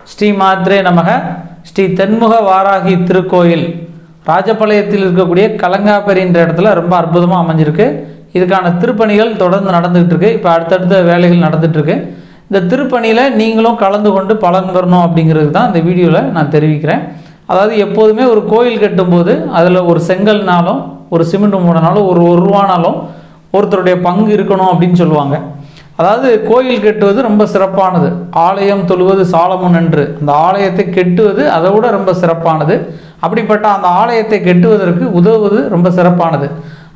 ஸ்ரீ மாத்ரே நமக. ஸ்ரீ தென்முக வாராகி திருக்கோயில் ராஜபாளையத்தில் இருக்கக்கூடிய கலங்காப்பரி என்ற இடத்துல ரொம்ப அற்புதமாக அமைஞ்சிருக்கு. இதுக்கான திருப்பணிகள் தொடர்ந்து நடந்துகிட்டு இருக்கு. இப்போ அடுத்தடுத்த வேலைகள் நடந்துட்டு இருக்கு. இந்த திருப்பணியில் நீங்களும் கலந்து கொண்டு பலன் பெறணும் அப்படிங்கிறது தான் இந்த வீடியோவில் நான் தெரிவிக்கிறேன். அதாவது எப்போதுமே ஒரு கோயில் கட்டும்போது அதில் ஒரு செங்கல்னாலும் ஒரு சிமெண்ட் மூடனாலும் ஒரு ரூபானாலும் ஒருத்தருடைய பங்கு இருக்கணும் அப்படின்னு சொல்லுவாங்க. அதாவது கோயில் கட்டுவது ரொம்ப சிறப்பானது. ஆலயம் தொழுவது சாலமோன் என்று, அந்த ஆலயத்தை கெட்டுவது அதை விட ரொம்ப சிறப்பானது. அப்படிப்பட்ட அந்த ஆலயத்தை கெட்டுவதற்கு உதவுவது ரொம்ப சிறப்பானது.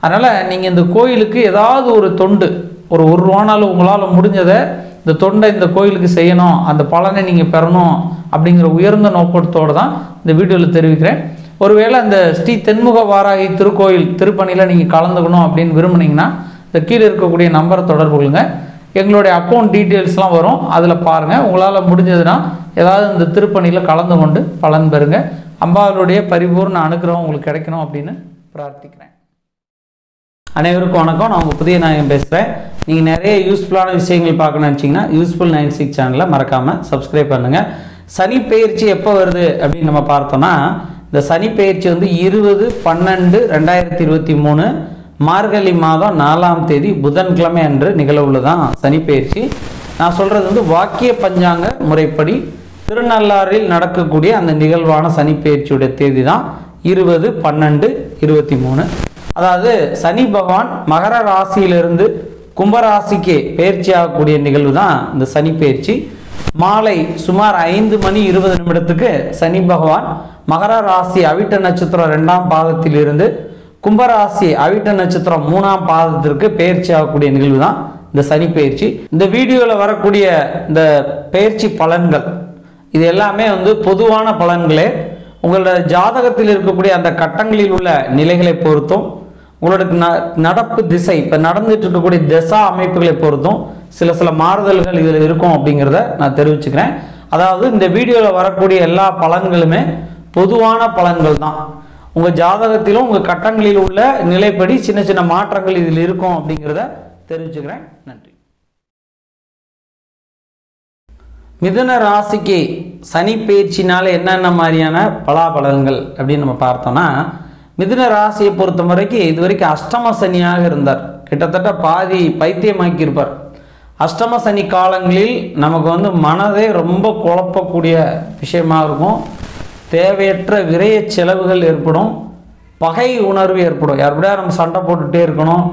அதனால் நீங்கள் இந்த கோயிலுக்கு ஏதாவது ஒரு தொண்டு, ஒரு ரூபானாலும் உங்களால் முடிஞ்சதை இந்த தொண்டை இந்த கோயிலுக்கு செய்யணும், அந்த பலனை நீங்கள் பெறணும் அப்படிங்கிற உயர்ந்த நோக்கத்தோடு தான் இந்த வீடியோவில் தெரிவிக்கிறேன். ஒருவேளை அந்த ஸ்ரீ தென்முக வாராகி திருக்கோயில் திருப்பணியில் நீங்கள் கலந்துக்கணும் அப்படின்னு விரும்புனீங்கன்னா இந்த கீழே இருக்கக்கூடிய நம்பரை தொடர்பு கொள்ளுங்க. எங்களுடைய அக்கௌண்ட் டீட்டெயில்ஸ்லாம் வரும், அதில் பாருங்கள். உங்களால் முடிஞ்சதுன்னா ஏதாவது இந்த திருப்பணியில் கலந்து கொண்டு பலன் பெறுங்க. அம்பாளுடைய பரிபூர்ண அனுகிரகம் உங்களுக்கு கிடைக்கணும் அப்படின்னு பிரார்த்திக்கிறேன். அனைவருக்கும் வணக்கம். நான் உங்கள் புதிய நாயகம் பேசுகிறேன். நீங்கள் நிறைய யூஸ்ஃபுல்லான விஷயங்கள் பார்க்கணும்னு நினச்சிங்கன்னா யூஸ்ஃபுல் 96 சேனலை மறக்காமல் சப்ஸ்கிரைப் பண்ணுங்கள். சனி பெயர்ச்சி எப்போ வருது அப்படின்னு நம்ம பார்த்தோன்னா, இந்த சனி பெயர்ச்சி வந்து 20/12/2023 மார்கழி மாதம் 4ஆம் தேதி புதன்கிழமை அன்று நிகழவுள்ளதான் சனி பெயர்ச்சி. நான் சொல்கிறது வந்து வாக்கிய பஞ்சாங்க முறைப்படி திருநள்ளாறில் நடக்கக்கூடிய அந்த நிகழ்வான சனி பெயர்ச்சியுடைய தேதி தான் 20/12/23. அதாவது சனி பகவான் மகர ராசியிலிருந்து கும்பராசிக்கு பெயர்ச்சி ஆகக்கூடிய நிகழ்வு தான் இந்த சனி பெயர்ச்சி. மாலை சுமார் 5:20 சனி பகவான் மகர ராசி அவிட்ட நட்சத்திரம் 2ஆம் பாதத்தில் இருந்து கும்பராசி அவிட்ட நட்சத்திரம் 3ஆம் பாதத்திற்கு பெயர்ச்சி ஆகக்கூடிய நிகழ்வு தான் இந்த சனி பெயர்ச்சி. இந்த வீடியோவில் வரக்கூடிய இந்த பெயர்ச்சி பலன்கள் இது எல்லாமே வந்து பொதுவான பலன்களே. உங்களோட ஜாதகத்தில் இருக்கக்கூடிய அந்த கட்டங்களில் உள்ள நிலைகளை பொறுத்தும், உங்களோட நடப்பு திசை இப்போ நடந்துட்டு இருக்கக்கூடிய திசா அமைப்புகளை பொறுத்தும் சில மாறுதல்கள் இதில் இருக்கும் அப்படிங்கிறத நான் தெரிவிச்சுக்கிறேன். அதாவது இந்த வீடியோவில் வரக்கூடிய எல்லா பலன்களுமே பொதுவான பலன்கள் தான். உங்கள் ஜாதகத்திலும் உங்கள் கட்டங்களில் உள்ள நிலைப்படி சின்ன மாற்றங்கள் இதில் இருக்கும் அப்படிங்கிறத தெரிவிச்சுக்கிறேன். நன்றி. மிதுன ராசிக்கு சனி பெயர்ச்சினால என்னென்ன மாதிரியான பலாபலன்கள் அப்படின்னு நம்ம பார்த்தோம்னா, மிதுன ராசியை பொறுத்த வரைக்கும் இதுவரைக்கும் அஷ்டம சனியாக இருந்தார். கிட்டத்தட்ட பாதி பைத்தியமாக்கியிருப்பார். அஷ்டம சனி காலங்களில் நமக்கு வந்து மனதே ரொம்ப குழப்பக்கூடிய விஷயமாக இருக்கும். தேவையற்ற விரைய செலவுகள் ஏற்படும், பகை உணர்வு ஏற்படும். யாருப்படியா நம்ம சண்டை போட்டுகிட்டே இருக்கணும்,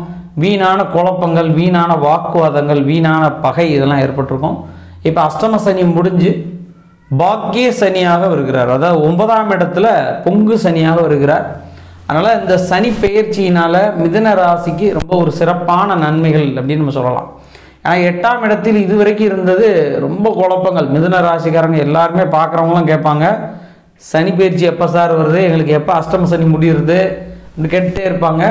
வீணான குழப்பங்கள், வீணான வாக்குவாதங்கள், வீணான பகை இதெல்லாம் ஏற்பட்டிருக்கும். இப்போ அஷ்டம சனி முடிஞ்சு பாக்கிய சனியாக வருகிறார். அதாவது 9ஆம் இடத்துல பொங்கு சனியாக வருகிறார். அதனால் இந்த சனி பெயர்ச்சியினால் மிதுன ராசிக்கு ரொம்ப ஒரு சிறப்பான நன்மைகள் அப்படின்னு நம்ம சொல்லலாம். ஏன்னா 8ஆம் இடத்தில் இதுவரைக்கும் இருந்தது ரொம்ப குழப்பங்கள். மிதுன ராசிக்காரங்க எல்லாருமே பார்க்குறவங்களும் கேட்பாங்க, சனி பயிற்சி எப்போ சார் வருது, எங்களுக்கு எப்போ அஷ்டம சனி முடியுறது கேட்டுகிட்டே இருப்பாங்க.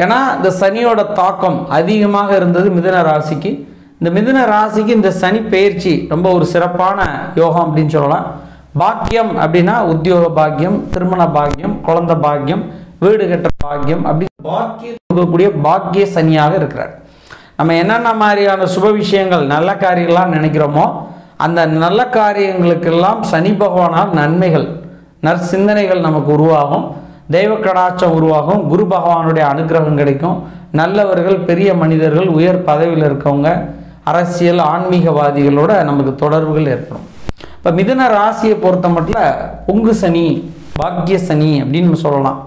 ஏன்னா இந்த சனியோட தாக்கம் அதிகமாக இருந்தது மிதுன ராசிக்கு. இந்த மிதுன ராசிக்கு இந்த சனி பயிற்சி ரொம்ப ஒரு சிறப்பான யோகம் அப்படின்னு சொல்லலாம். பாக்கியம் அப்படின்னா உத்தியோக பாக்கியம், திருமண பாக்கியம், குழந்தை பாக்கியம், வீடு கட்ட பாக்கியம், அப்படி பாக்கியம் கொடுக்கக்கூடிய பாக்கிய சனியாக இருக்கிறார். நம்ம என்னென்ன மாதிரியான சுப விஷயங்கள் நல்ல காரியங்கள்லாம் நினைக்கிறோமோ அந்த நல்ல காரியங்களுக்கெல்லாம் சனி பகவானால் நன்மைகள் நற்சிந்தனைகள் நமக்கு உருவாகும், தெய்வ கடாட்சம் உருவாகும், குரு பகவானுடைய அனுகிரகம் கிடைக்கும். நல்லவர்கள், பெரிய மனிதர்கள், உயர் பதவியில் இருக்கவங்க, அரசியல் ஆன்மீகவாதிகளோட நமக்கு தொடர்புகள் ஏற்படும். இப்போ மிதுன ராசியை பொறுத்த மட்டும் பொங்கு சனி, பாக்கிய சனி அப்படின்னு நம்ம சொல்லலாம்.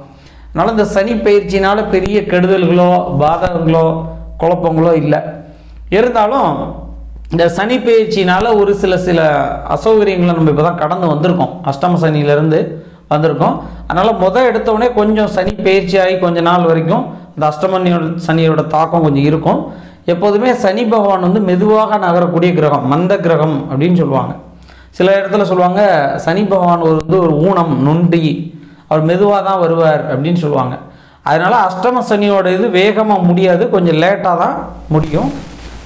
அதனால் இந்த சனி பயிற்சினால் பெரிய கெடுதல்களோ பாதகங்களோ குழப்பங்களோ இல்லை. இருந்தாலும் இந்த சனி பயிற்சினால் ஒரு சில அசௌகரியங்களை நம்ம இப்போ தான் கடந்து வந்திருக்கோம். அஷ்டம சனியிலேருந்து வந்திருக்கோம். அதனால் எடுத்தவுடனே கொஞ்சம் சனி பயிற்சி ஆகி கொஞ்ச நாள் வரைக்கும் அந்த சனியோட தாக்கம் கொஞ்சம் இருக்கும். எப்போதுமே சனி பகவான் வந்து மெதுவாக நகரக்கூடிய கிரகம், மந்த கிரகம் அப்படின்னு சொல்லுவாங்க. சில இடத்துல சொல்லுவாங்க சனி பகவான் ஒரு ஊனம் நொண்டி, அவர் மெதுவாக தான் வருவார் அப்படின்னு சொல்லுவாங்க. அதனால் அஷ்டம சனியோட இது வேகமாக முடியாது, கொஞ்சம் லேட்டாக தான் முடியும்.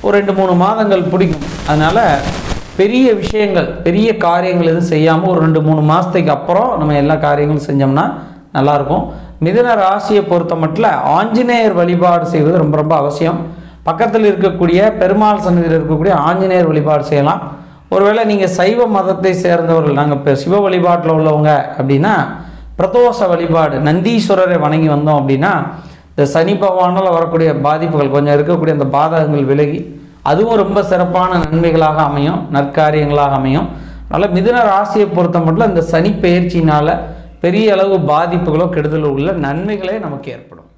ஒரு 2-3 மாதங்கள் பிடிக்கும். அதனால் பெரிய விஷயங்கள், பெரிய காரியங்கள் எதுவும் செய்யாமல் ஒரு 2-3 மாதத்துக்கு அப்புறம் நம்ம எல்லா காரியங்களும் செஞ்சோம்னா நல்லாயிருக்கும். மிதுன ராசியை பொறுத்த மட்டும் ஆஞ்சநேயர் வழிபாடு செய்வது ரொம்ப ரொம்ப அவசியம். பக்கத்தில் இருக்கக்கூடிய பெருமாள் சன்னதியில் இருக்கக்கூடிய ஆஞ்சநேயர் வழிபாடு செய்யலாம். ஒருவேளை நீங்கள் சைவ மதத்தை சேர்ந்தவர்கள், நாங்கள் இப்போ சிவ வழிபாட்டில் உள்ளவங்க அப்படின்னா பிரதோஷ வழிபாடு நந்தீஸ்வரரை வணங்கி வந்தோம் அப்படின்னா இந்த சனி பகவானால் வரக்கூடிய பாதிப்புகள், கொஞ்சம் இருக்கக்கூடிய அந்த பாதகங்கள் விலகி அதுவும் ரொம்ப சிறப்பான நன்மைகளாக அமையும், நற்காரியங்களாக அமையும். அதனால் மிதுன ராசியை பொறுத்த மட்டும் இந்த சனி பெயர்ச்சினால் பெரிய அளவு பாதிப்புகளோ கெடுதலோ உள்ள நன்மைகளே நமக்கு ஏற்படும்.